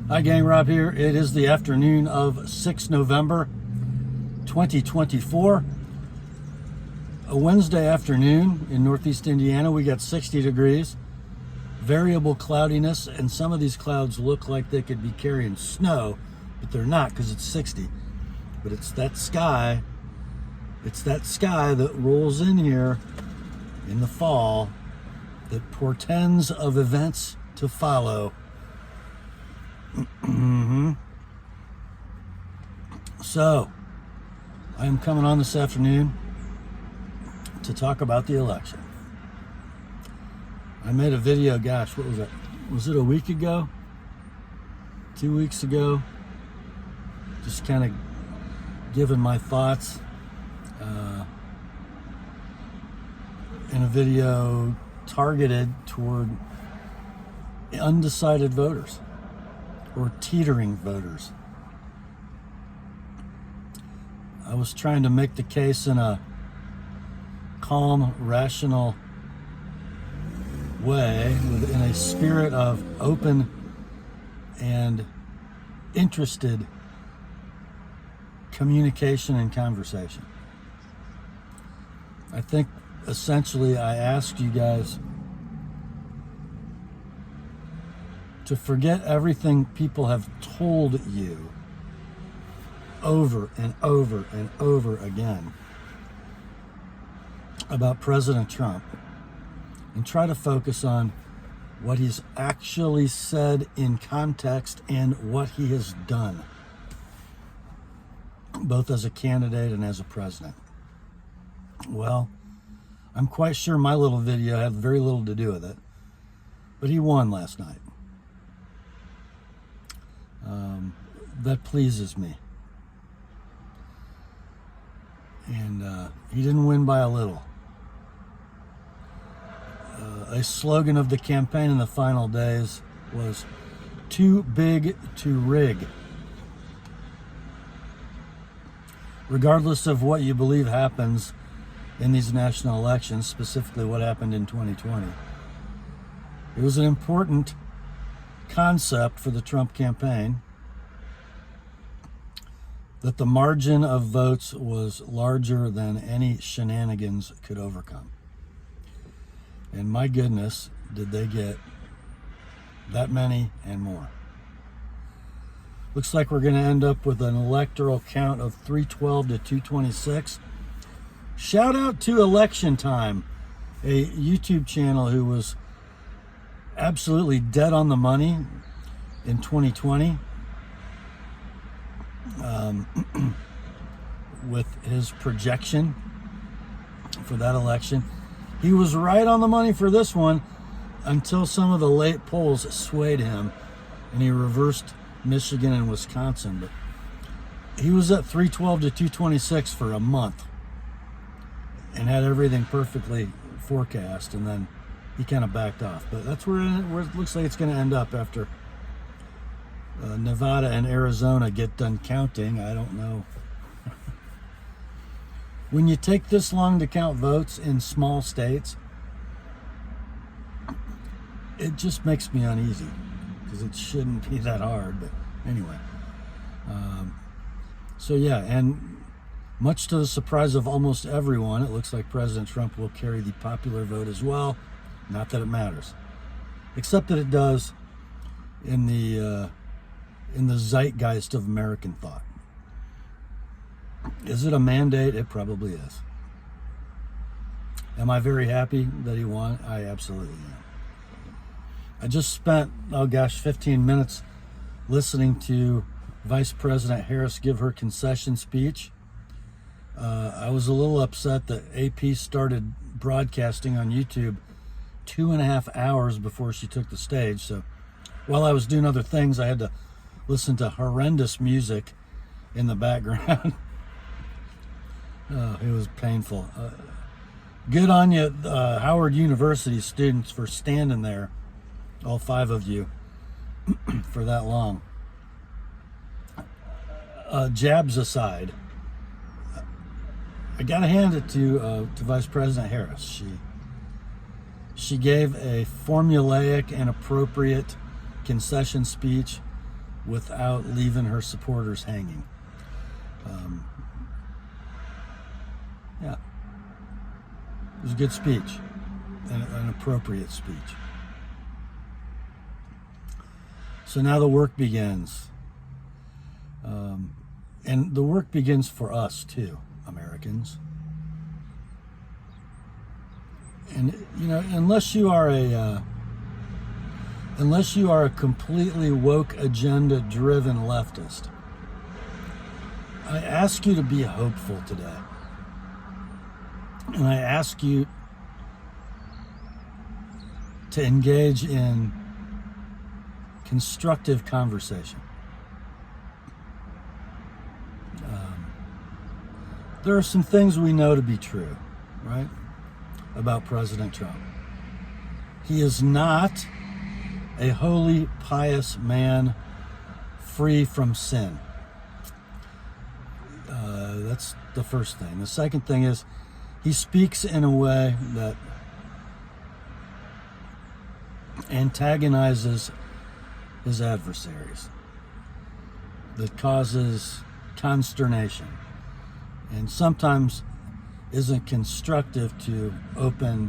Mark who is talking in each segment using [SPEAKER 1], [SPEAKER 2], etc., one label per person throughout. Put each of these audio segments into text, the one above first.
[SPEAKER 1] Hi gang, Rob here. It is the afternoon of 6 November 2024. A Wednesday afternoon in Northeast Indiana. We got 60 degrees, variable cloudiness, and some of these clouds look like they could be carrying snow, but they're not because it's 60. But it's that sky that rolls in here in the fall that portends of events to follow. So, I am coming on this afternoon to talk about the election. I made a video, gosh, what was it? Was it a week ago? 2 weeks ago? Just kind of giving my thoughts in a video targeted toward undecided voters or teetering voters. I was trying to make the case in a calm, rational way, in a spirit of open and interested communication and conversation. I think essentially I asked you guys to forget everything people have told you over and over and over again about President Trump and try to focus on what he's actually said in context and what he has done, both as a candidate and as a president. Well, I'm quite sure my little video had very little to do with it, but he won last night. That pleases me. And he didn't win by a little. A slogan of the campaign in the final days was "Too big to rig." Regardless of what you believe happens in these national elections, specifically what happened in 2020, it was an important concept for the Trump campaign that the margin of votes was larger than any shenanigans could overcome. And my goodness, did they get that many and more. Looks like we're going to end up with an electoral count of 312 to 226. Shout out to Election Time, a YouTube channel who was absolutely dead on the money in 2020 with his projection for that election. He was right on the money for this one until some of the late polls swayed him and he reversed Michigan and Wisconsin. But he was at 312 to 226 for a month and had everything perfectly forecast, and then he kind of backed off. But that's where it looks like it's going to end up after Nevada and Arizona get done counting. I don't know. When you take this long to count votes in small states, it just makes me uneasy because it shouldn't be that hard. But anyway, so yeah, and much to the surprise of almost everyone, it looks like President Trump will carry the popular vote as well. Not that it matters, except that it does in the zeitgeist of American thought. Is it a mandate? It probably is. Am I very happy that he won? I absolutely am. I just spent, 15 minutes listening to Vice President Harris give her concession speech. I was a little upset that AP started broadcasting on YouTube 2.5 hours before she took the stage. So while I was doing other things, I had to listen to horrendous music in the background. It was painful. Good on you, Howard University students, for standing there, all 5 of you, for that long. Jabs aside, I gotta hand it to Vice President Harris. She gave a formulaic and appropriate concession speech without leaving her supporters hanging. Yeah, it was a good speech, an appropriate speech. So now the work begins. And the work begins for us too, Americans. And you know, unless you are a completely woke, agenda-driven leftist, I ask you to be hopeful today. And I ask you to engage in constructive conversation. There are some things we know to be true, right, about President Trump. He is not a holy, pious man free from sin. That's the first thing. The second thing is he speaks in a way that antagonizes his adversaries, that causes consternation, and sometimes isn't constructive to open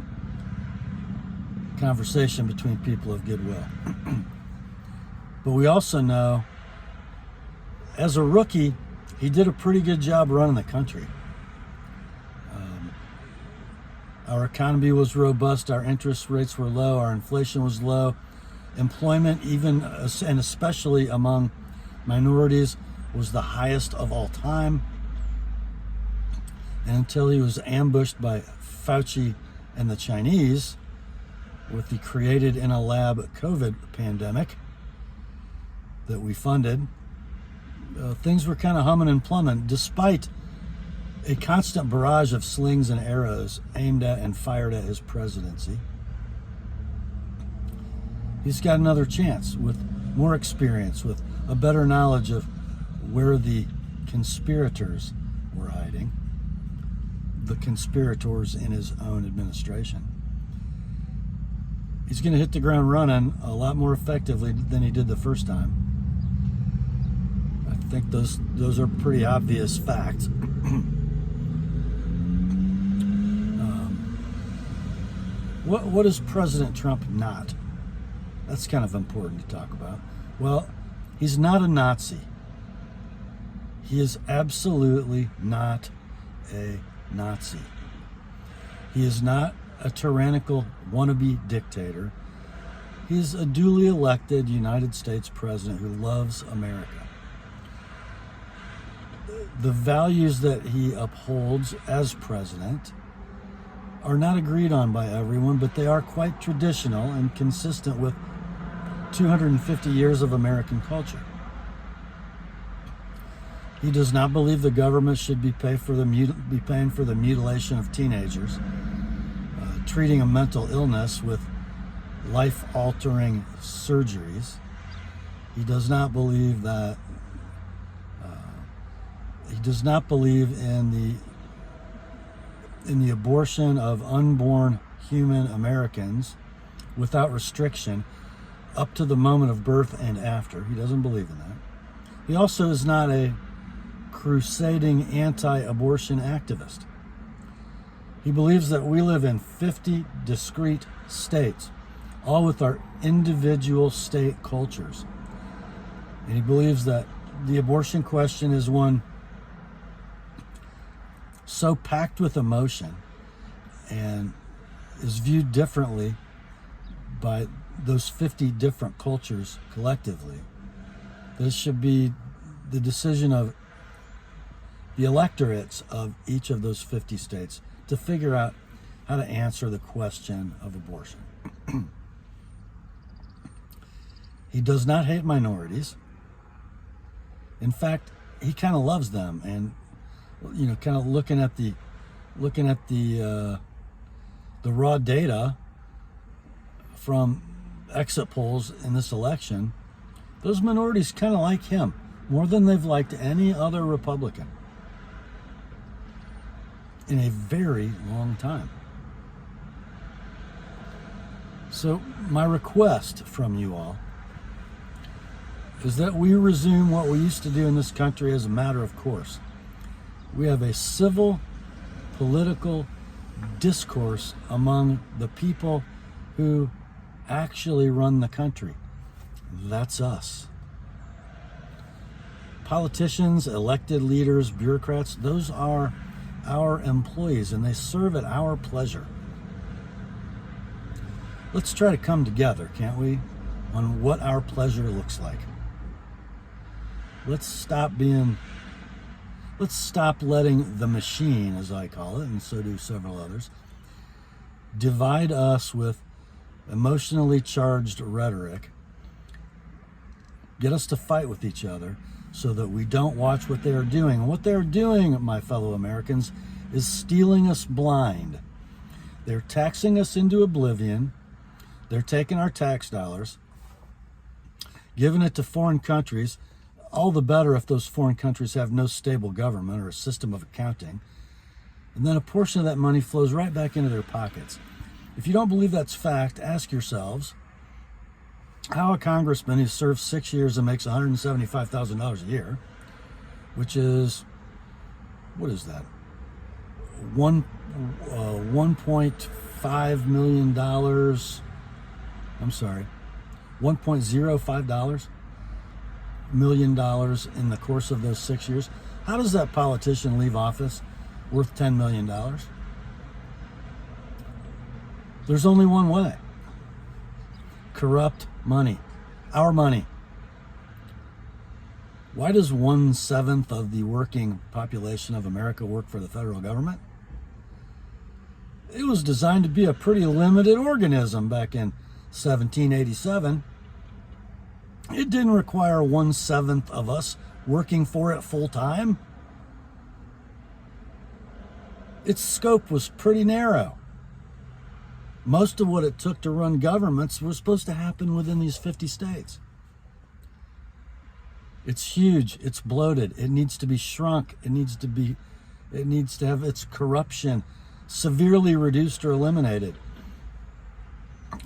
[SPEAKER 1] conversation between people of goodwill. But we also know, as a rookie, he did a pretty good job running the country. Our economy was robust, our interest rates were low, our inflation was low, employment, even and especially among minorities, was the highest of all time. And until he was ambushed by Fauci and the Chinese with the created in a lab COVID pandemic that we funded, things were kind of humming and plumbing, despite a constant barrage of slings and arrows aimed at and fired at his presidency. He's got another chance with more experience, with a better knowledge of where the conspirators were hiding, the conspirators in his own administration. He's going to hit the ground running a lot more effectively than he did the first time. I think those are pretty obvious facts. What is President Trump not? That's kind of important to talk about. Well, he's not a Nazi. He is absolutely not a Nazi. He is not a tyrannical wannabe dictator. He's a duly elected United States president who loves America. The values that he upholds as president are not agreed on by everyone, but they are quite traditional and consistent with 250 years of American culture. He does not believe the government should be paying for the mutilation of teenagers, treating a mental illness with life-altering surgeries. He does not believe that. He does not believe in the abortion of unborn human Americans without restriction up to the moment of birth and after. He doesn't believe in that. He also is not a crusading anti-abortion activist. He believes that we live in 50 discrete states, all with our individual state cultures. And he believes that the abortion question is one so packed with emotion and is viewed differently by those 50 different cultures collectively, that it should be the decision of the electorates of each of those 50 states to figure out how to answer the question of abortion. He does not hate minorities. In fact, he kind of loves them, and kind of looking at the raw data from exit polls in this election, those minorities kind of like him more than they've liked any other Republican in a very long time. So my request from you all is that we resume what we used to do in this country as a matter of course. We have a civil, political discourse among the people who actually run the country. That's us. Politicians, elected leaders, bureaucrats, those are our employees, and they serve at our pleasure. Let's try to come together, can't we, on what our pleasure looks like. Let's stop letting the machine, as I call it, and so do several others, divide us with emotionally charged rhetoric, get us to fight with each other so that we don't watch what they're doing. And what they're doing, my fellow Americans, is stealing us blind. They're taxing us into oblivion. They're taking our tax dollars, giving it to foreign countries. All the better if those foreign countries have no stable government or a system of accounting. And then a portion of that money flows right back into their pockets. If you don't believe that's fact, ask yourselves how a congressman who serves 6 years and makes $175,000 a year, which is, what is that? $1.5 million. I'm sorry, $1.05 million in the course of those 6 years. How does that politician leave office worth $10 million? There's only one way. Corrupt money. Our money. Why does 1/7 of the working population of America work for the federal government? It was designed to be a pretty limited organism back in 1787. It didn't require 1/7 of us working for it full time. Its scope was pretty narrow. Most of what it took to run governments was supposed to happen within these 50 states. It's huge. It's bloated. It needs to be shrunk. It needs to have its corruption severely reduced or eliminated.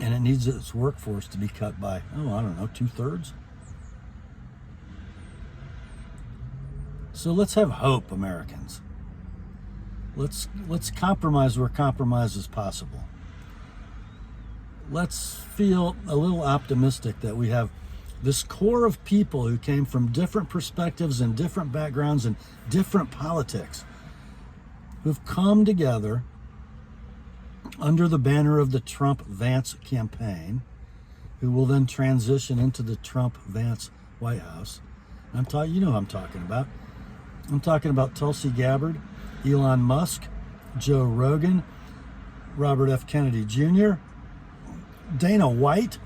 [SPEAKER 1] And it needs its workforce to be cut by, 2/3. So let's have hope, Americans. Let's compromise where compromise is possible. Let's feel a little optimistic that we have this core of people who came from different perspectives and different backgrounds and different politics, who've come together under the banner of the Trump-Vance campaign, who will then transition into the Trump-Vance White House. You know who I'm talking about. I'm talking about Tulsi Gabbard, Elon Musk, Joe Rogan, Robert F. Kennedy Jr., Dana White,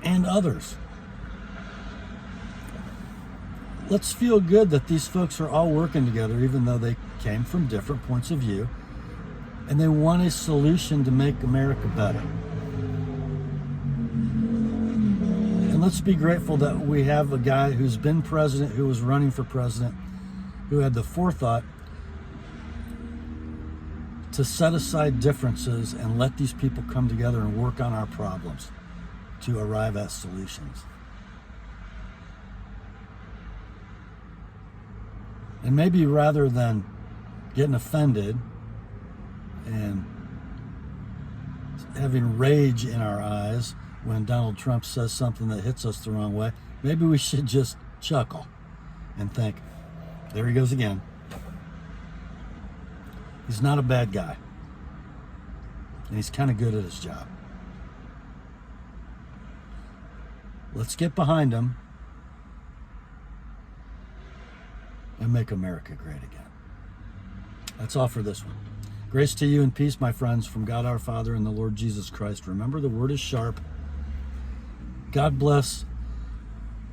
[SPEAKER 1] and others. Let's feel good that these folks are all working together, even though they came from different points of view, and they want a solution to make America better. And let's be grateful that we have a guy who's been president, who was running for president, who had the forethought to set aside differences and let these people come together and work on our problems to arrive at solutions. And maybe rather than getting offended and having rage in our eyes when Donald Trump says something that hits us the wrong way, maybe we should just chuckle and think, there he goes again. He's not a bad guy. And he's kind of good at his job. Let's get behind him and make America great again. That's all for this one. Grace to you and peace, my friends, from God our Father and the Lord Jesus Christ. Remember, the word is sharp. God bless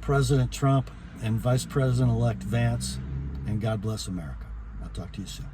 [SPEAKER 1] President Trump and Vice President-elect Vance, and God bless America. I'll talk to you soon.